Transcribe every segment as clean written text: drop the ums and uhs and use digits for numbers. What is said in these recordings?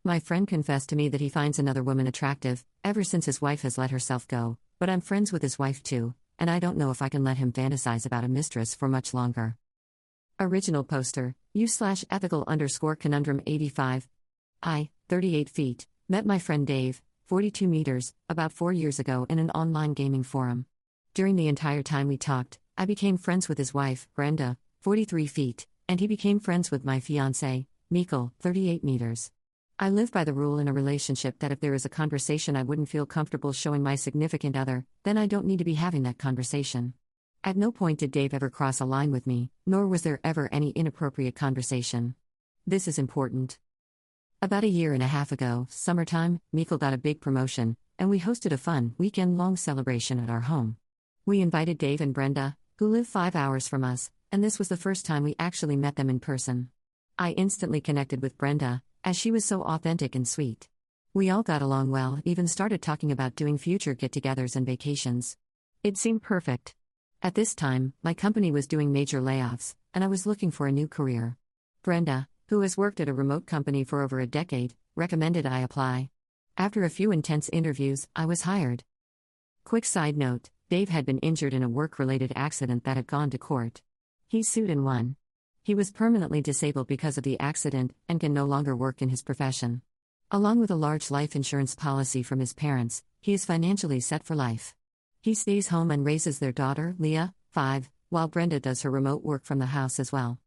My friend confessed to me that he finds another woman attractive, ever since his wife has let herself go, but I'm friends with his wife too, and I don't know if I can let him fantasize about a mistress for much longer. Original poster, u/ethical_conundrum85. I, 38 feet, met my friend Dave, 42 meters, about 4 years ago in an online gaming forum. During the entire time we talked, I became friends with his wife, Brenda, 43 feet, and he became friends with my fiancé, Mikkel, 38 meters. I live by the rule in a relationship that if there is a conversation I wouldn't feel comfortable showing my significant other, then I don't need to be having that conversation. At no point did Dave ever cross a line with me, nor was there ever any inappropriate conversation. This is important. About a year and a half ago, summertime, Mikkel got a big promotion, and we hosted a fun, weekend-long celebration at our home. We invited Dave and Brenda, who live 5 hours from us, and this was the first time we actually met them in person. I instantly connected with Brenda, as she was so authentic and sweet. We all got along well, even started talking about doing future get-togethers and vacations. It seemed perfect. At this time, my company was doing major layoffs, and I was looking for a new career. Brenda, who has worked at a remote company for over a decade, recommended I apply. After a few intense interviews, I was hired. Quick side note, Dave had been injured in a work-related accident that had gone to court. He sued and won. He was permanently disabled because of the accident and can no longer work in his profession. Along with a large life insurance policy from his parents, he is financially set for life. He stays home and raises their daughter, Leah, 5, while Brenda does her remote work from the house as well.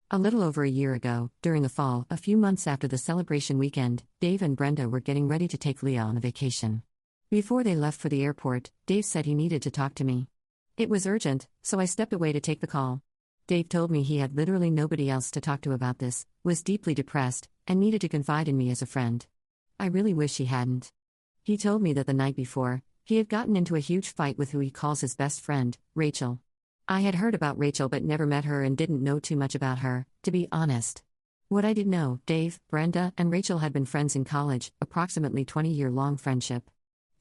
A little over a year ago, during the fall, a few months after the celebration weekend, Dave and Brenda were getting ready to take Leah on a vacation. Before they left for the airport, Dave said he needed to talk to me. It was urgent, so I stepped away to take the call. Dave told me he had literally nobody else to talk to about this, was deeply depressed, and needed to confide in me as a friend. I really wish he hadn't. He told me that the night before, he had gotten into a huge fight with who he calls his best friend, Rachel. I had heard about Rachel but never met her and didn't know too much about her, to be honest. What I did know, Dave, Brenda, and Rachel had been friends in college, approximately 20-year-long friendship.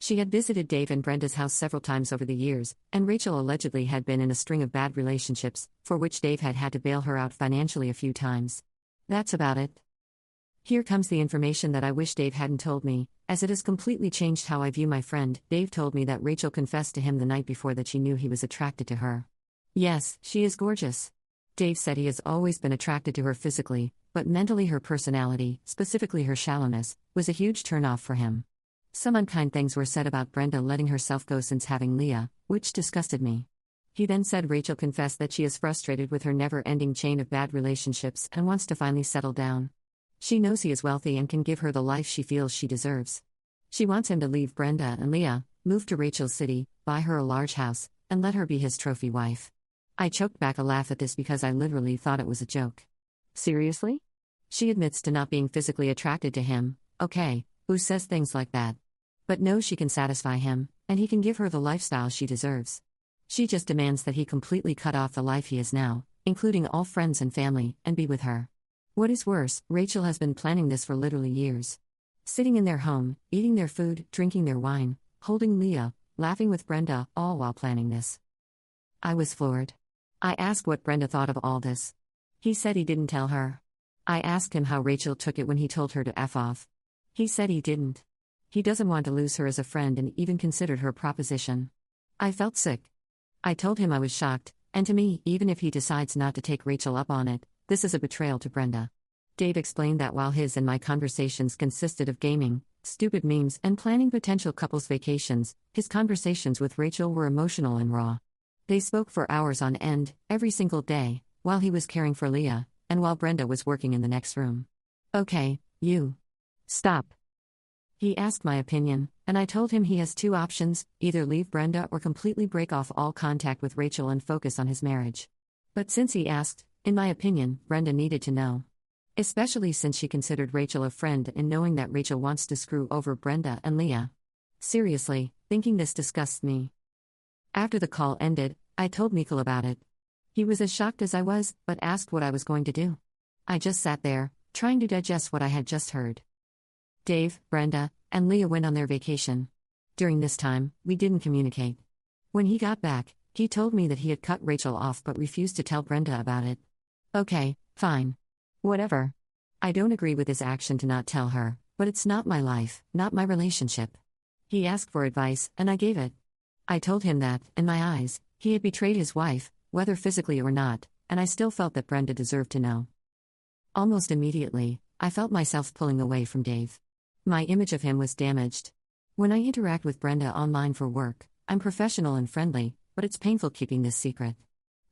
She had visited Dave and Brenda's house several times over the years, and Rachel allegedly had been in a string of bad relationships, for which Dave had had to bail her out financially a few times. That's about it. Here comes the information that I wish Dave hadn't told me, as it has completely changed how I view my friend. Dave told me that Rachel confessed to him the night before that she knew he was attracted to her. Yes, she is gorgeous. Dave said he has always been attracted to her physically, but mentally her personality, specifically her shallowness, was a huge turn-off for him. Some unkind things were said about Brenda letting herself go since having Leah, which disgusted me. He then said Rachel confessed that she is frustrated with her never-ending chain of bad relationships and wants to finally settle down. She knows he is wealthy and can give her the life she feels she deserves. She wants him to leave Brenda and Leah, move to Rachel's city, buy her a large house, and let her be his trophy wife. I choked back a laugh at this because I literally thought it was a joke. Seriously? She admits to not being physically attracted to him, okay, who says things like that? But knows she can satisfy him, and he can give her the lifestyle she deserves. She just demands that he completely cut off the life he is now, including all friends and family, and be with her. What is worse, Rachel has been planning this for literally years. Sitting in their home, eating their food, drinking their wine, holding Leah, laughing with Brenda, all while planning this. I was floored. I asked what Brenda thought of all this. He said he didn't tell her. I asked him how Rachel took it when he told her to F off. He said he didn't. He doesn't want to lose her as a friend and even considered her proposition. I felt sick. I told him I was shocked, and to me, even if he decides not to take Rachel up on it, this is a betrayal to Brenda. Dave explained that while his and my conversations consisted of gaming, stupid memes, and planning potential couples vacations, his conversations with Rachel were emotional and raw. They spoke for hours on end, every single day, while he was caring for Leah, and while Brenda was working in the next room. Okay, you. Stop. He asked my opinion, and I told him he has two options, either leave Brenda or completely break off all contact with Rachel and focus on his marriage. But since he asked, in my opinion, Brenda needed to know. Especially since she considered Rachel a friend and knowing that Rachel wants to screw over Brenda and Leah. Seriously, thinking this disgusts me. After the call ended, I told Mikkel about it. He was as shocked as I was, but asked what I was going to do. I just sat there, trying to digest what I had just heard. Dave, Brenda, and Leah went on their vacation. During this time, we didn't communicate. When he got back, he told me that he had cut Rachel off but refused to tell Brenda about it. Okay, fine. Whatever. I don't agree with his action to not tell her, but it's not my life, not my relationship. He asked for advice, and I gave it. I told him that, in my eyes, he had betrayed his wife, whether physically or not, and I still felt that Brenda deserved to know. Almost immediately, I felt myself pulling away from Dave. My image of him was damaged. When I interact with Brenda online for work, I'm professional and friendly, but it's painful keeping this secret.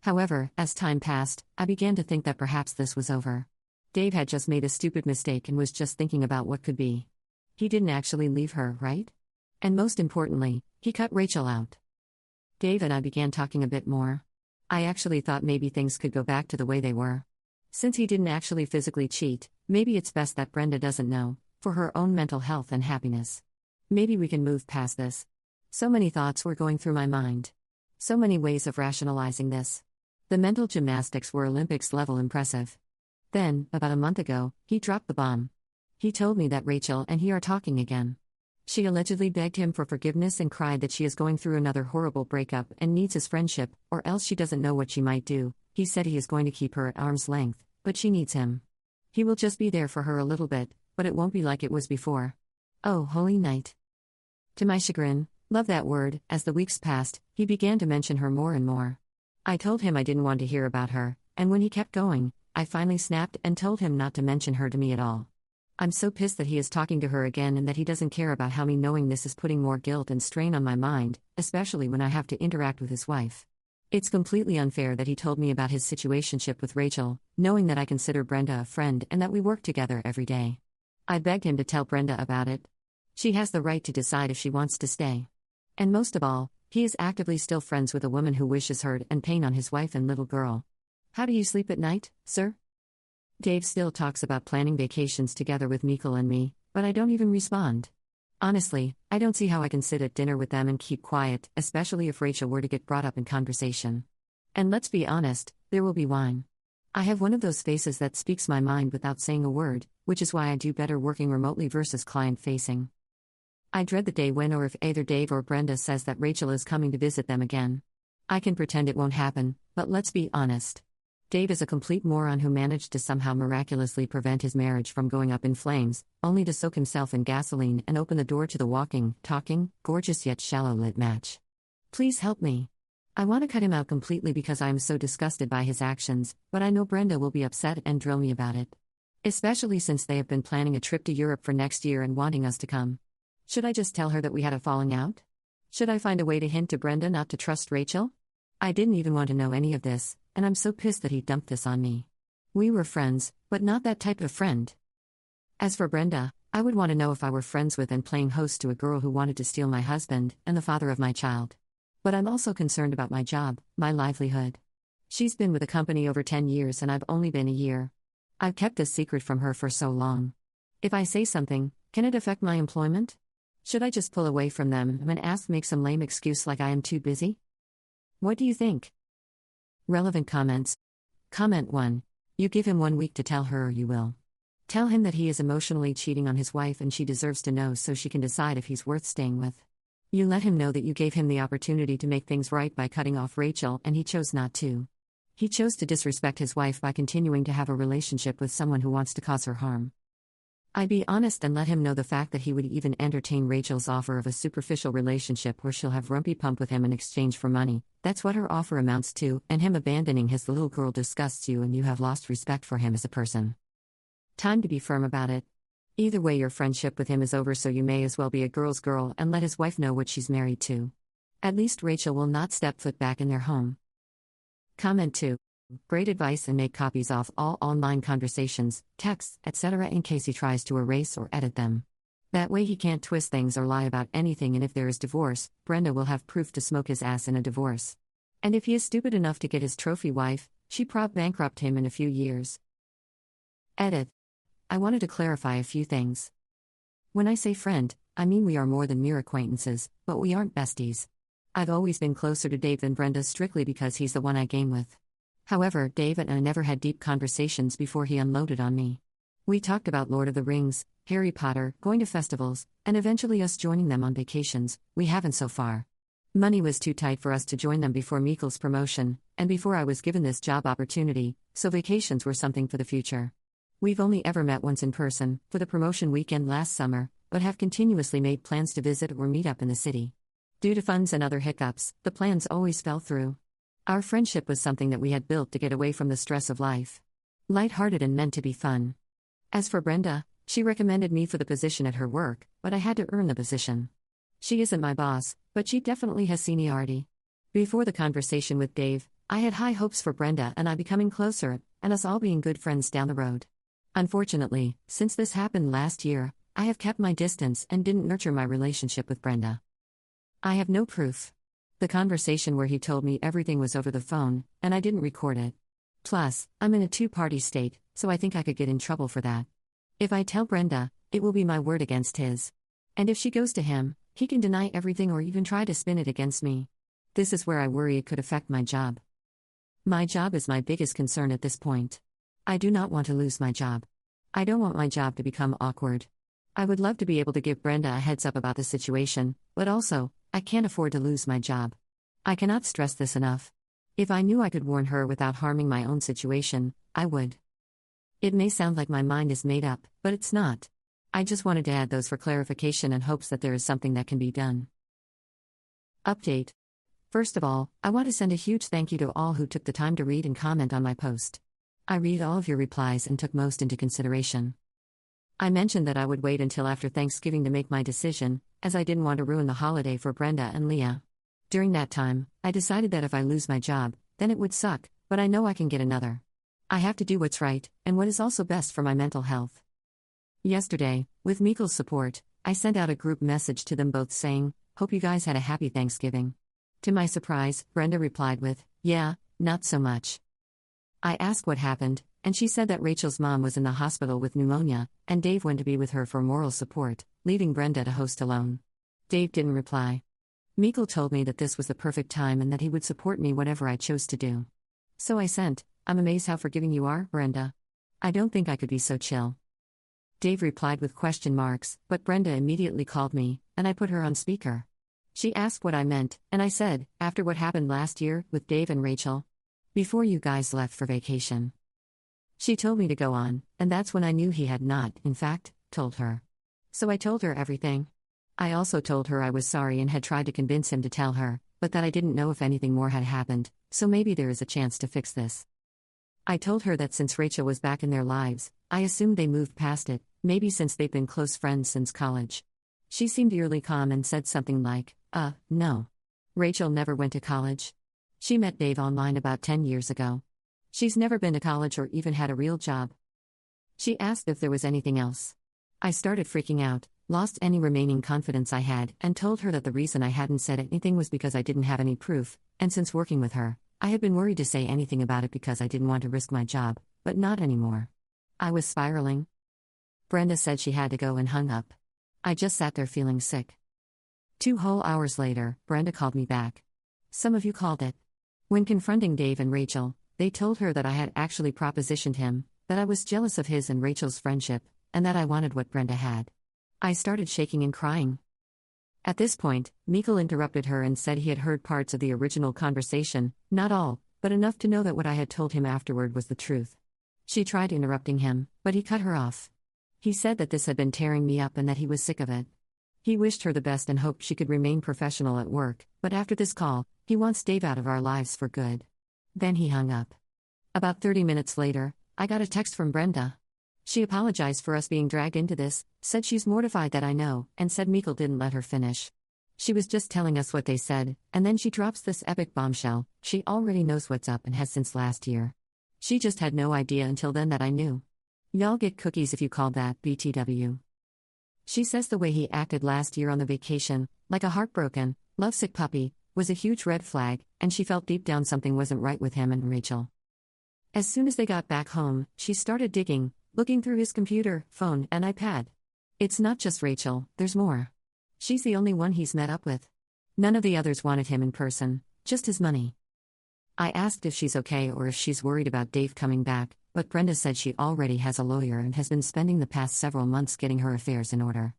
However, as time passed, I began to think that perhaps this was over. Dave had just made a stupid mistake and was just thinking about what could be. He didn't actually leave her, right? And most importantly, he cut Rachel out. Dave and I began talking a bit more. I actually thought maybe things could go back to the way they were. Since he didn't actually physically cheat, maybe it's best that Brenda doesn't know, for her own mental health and happiness. Maybe we can move past this. So many thoughts were going through my mind. So many ways of rationalizing this. The mental gymnastics were Olympics level impressive. Then, about a month ago, he dropped the bomb. He told me that Rachel and he are talking again. She allegedly begged him for forgiveness and cried that she is going through another horrible breakup and needs his friendship, or else she doesn't know what she might do. He said he is going to keep her at arm's length, but she needs him. He will just be there for her a little bit, but it won't be like it was before. Oh, holy night. To my chagrin, love that word, as the weeks passed, he began to mention her more and more. I told him I didn't want to hear about her, and when he kept going, I finally snapped and told him not to mention her to me at all. I'm so pissed that he is talking to her again and that he doesn't care about how me knowing this is putting more guilt and strain on my mind, especially when I have to interact with his wife. It's completely unfair that he told me about his situationship with Rachel, knowing that I consider Brenda a friend and that we work together every day. I begged him to tell Brenda about it. She has the right to decide if she wants to stay. And most of all, he is actively still friends with a woman who wishes hurt and pain on his wife and little girl. How do you sleep at night, sir? Dave still talks about planning vacations together with Mikkel and me, but I don't even respond. Honestly, I don't see how I can sit at dinner with them and keep quiet, especially if Rachel were to get brought up in conversation. And let's be honest, there will be wine. I have one of those faces that speaks my mind without saying a word, which is why I do better working remotely versus client-facing. I dread the day when or if either Dave or Brenda says that Rachel is coming to visit them again. I can pretend it won't happen, but let's be honest. Dave is a complete moron who managed to somehow miraculously prevent his marriage from going up in flames, only to soak himself in gasoline and open the door to the walking, talking, gorgeous yet shallow-lit match. Please help me. I want to cut him out completely because I am so disgusted by his actions, but I know Brenda will be upset and drill me about it. Especially since they have been planning a trip to Europe for next year and wanting us to come. Should I just tell her that we had a falling out? Should I find a way to hint to Brenda not to trust Rachel? I didn't even want to know any of this, and I'm so pissed that he dumped this on me. We were friends, but not that type of friend. As for Brenda, I would want to know if I were friends with and playing host to a girl who wanted to steal my husband and the father of my child. But I'm also concerned about my job, my livelihood. She's been with the company over 10 years and I've only been a year. I've kept this secret from her for so long. If I say something, can it affect my employment? Should I just pull away from them and make some lame excuse like I am too busy? What do you think? Relevant comments. Comment 1. You give him 1 week to tell her or you will. Tell him that he is emotionally cheating on his wife and she deserves to know so she can decide if he's worth staying with. You let him know that you gave him the opportunity to make things right by cutting off Rachel and he chose not to. He chose to disrespect his wife by continuing to have a relationship with someone who wants to cause her harm. I'd be honest and let him know the fact that he would even entertain Rachel's offer of a superficial relationship where she'll have rumpy pump with him in exchange for money. That's what her offer amounts to, and him abandoning his little girl disgusts you and you have lost respect for him as a person. Time to be firm about it. Either way, your friendship with him is over, so you may as well be a girl's girl and let his wife know what she's married to. At least Rachel will not step foot back in their home. Comment 2. Great advice, and make copies of all online conversations, texts, etc. in case he tries to erase or edit them. That way he can't twist things or lie about anything, and if there is divorce, Brenda will have proof to smoke his ass in a divorce. And if he is stupid enough to get his trophy wife, she bankrupt him in a few years. Edit. I wanted to clarify a few things. When I say friend, I mean we are more than mere acquaintances, but we aren't besties. I've always been closer to Dave than Brenda strictly because he's the one I game with. However, Dave and I never had deep conversations before he unloaded on me. We talked about Lord of the Rings, Harry Potter, going to festivals, and eventually us joining them on vacations. We haven't so far. Money was too tight for us to join them before Mikkel's promotion, and before I was given this job opportunity, so vacations were something for the future. We've only ever met once in person, for the promotion weekend last summer, but have continuously made plans to visit or meet up in the city. Due to funds and other hiccups, the plans always fell through. Our friendship was something that we had built to get away from the stress of life. Light-hearted and meant to be fun. As for Brenda, she recommended me for the position at her work, but I had to earn the position. She isn't my boss, but she definitely has seniority. Before the conversation with Dave, I had high hopes for Brenda and I becoming closer, and us all being good friends down the road. Unfortunately, since this happened last year, I have kept my distance and didn't nurture my relationship with Brenda. I have no proof. The conversation where he told me everything was over the phone, and I didn't record it. Plus, I'm in a two-party state, so I think I could get in trouble for that. If I tell Brenda, it will be my word against his. And if she goes to him, he can deny everything or even try to spin it against me. This is where I worry it could affect my job. My job is my biggest concern at this point. I do not want to lose my job. I don't want my job to become awkward. I would love to be able to give Brenda a heads up about the situation, but also, I can't afford to lose my job. I cannot stress this enough. If I knew I could warn her without harming my own situation, I would. It may sound like my mind is made up, but it's not. I just wanted to add those for clarification and hopes that there is something that can be done. Update. First of all, I want to send a huge thank you to all who took the time to read and comment on my post. I read all of your replies and took most into consideration. I mentioned that I would wait until after Thanksgiving to make my decision, as I didn't want to ruin the holiday for Brenda and Leah. During that time, I decided that if I lose my job, then it would suck, but I know I can get another. I have to do what's right, and what is also best for my mental health. Yesterday, with Mikel's support, I sent out a group message to them both saying, "Hope you guys had a happy Thanksgiving." To my surprise, Brenda replied with, "Yeah, not so much." I asked what happened, and she said that Rachel's mom was in the hospital with pneumonia, and Dave went to be with her for moral support, leaving Brenda to host alone. Dave didn't reply. Mikel told me that this was the perfect time and that he would support me whatever I chose to do. So I sent, "I'm amazed how forgiving you are, Brenda. I don't think I could be so chill." Dave replied with question marks, but Brenda immediately called me, and I put her on speaker. She asked what I meant, and I said, after what happened last year, with Dave and Rachel. Before you guys left for vacation. She told me to go on, and that's when I knew he had not, in fact, told her. So I told her everything. I also told her I was sorry and had tried to convince him to tell her, but that I didn't know if anything more had happened, so maybe there is a chance to fix this. I told her that since Rachel was back in their lives, I assumed they moved past it, maybe since they've been close friends since college. She seemed eerily calm and said something like, no. Rachel never went to college. She met Dave online about 10 years ago. She's never been to college or even had a real job. She asked if there was anything else. I started freaking out, lost any remaining confidence I had, and told her that the reason I hadn't said anything was because I didn't have any proof, and since working with her, I had been worried to say anything about it because I didn't want to risk my job, but not anymore. I was spiraling. Brenda said she had to go and hung up. I just sat there feeling sick. 2 whole hours later, Brenda called me back. Some of you called it. When confronting Dave and Rachel, they told her that I had actually propositioned him, that I was jealous of his and Rachel's friendship, and that I wanted what Brenda had. I started shaking and crying. At this point, Mikel interrupted her and said he had heard parts of the original conversation, not all, but enough to know that what I had told him afterward was the truth. She tried interrupting him, but he cut her off. He said that this had been tearing me up and that he was sick of it. He wished her the best and hoped she could remain professional at work, but after this call, he wants Dave out of our lives for good. Then he hung up. About 30 minutes later, I got a text from Brenda. She apologized for us being dragged into this, said she's mortified that I know, and said Mikel didn't let her finish. She was just telling us what they said, and then she drops this epic bombshell. She already knows what's up and has since last year. She just had no idea until then that I knew. Y'all get cookies if you call that BTW. She says the way he acted last year on the vacation, like a heartbroken, lovesick puppy, was a huge red flag, and she felt deep down something wasn't right with him and Rachel. As soon as they got back home, she started digging, looking through his computer, phone, and iPad. It's not just Rachel, there's more. She's the only one he's met up with. None of the others wanted him in person, just his money. I asked if she's okay or if she's worried about Dave coming back, but Brenda said she already has a lawyer and has been spending the past several months getting her affairs in order.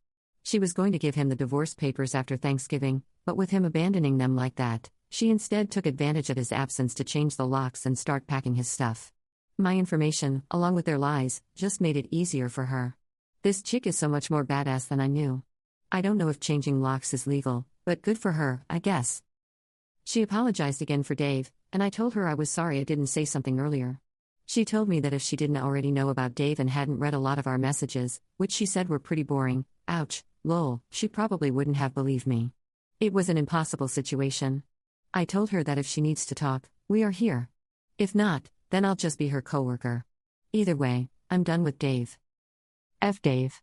She was going to give him the divorce papers after Thanksgiving, but with him abandoning them like that, she instead took advantage of his absence to change the locks and start packing his stuff. My information, along with their lies, just made it easier for her. This chick is so much more badass than I knew. I don't know if changing locks is legal, but good for her, I guess. She apologized again for Dave, and I told her I was sorry I didn't say something earlier. She told me that if she didn't already know about Dave and hadn't read a lot of our messages, which she said were pretty boring, ouch, lol, she probably wouldn't have believed me. It was an impossible situation. I told her that if she needs to talk, we are here. If not, then I'll just be her coworker. Either way, I'm done with Dave. F. Dave.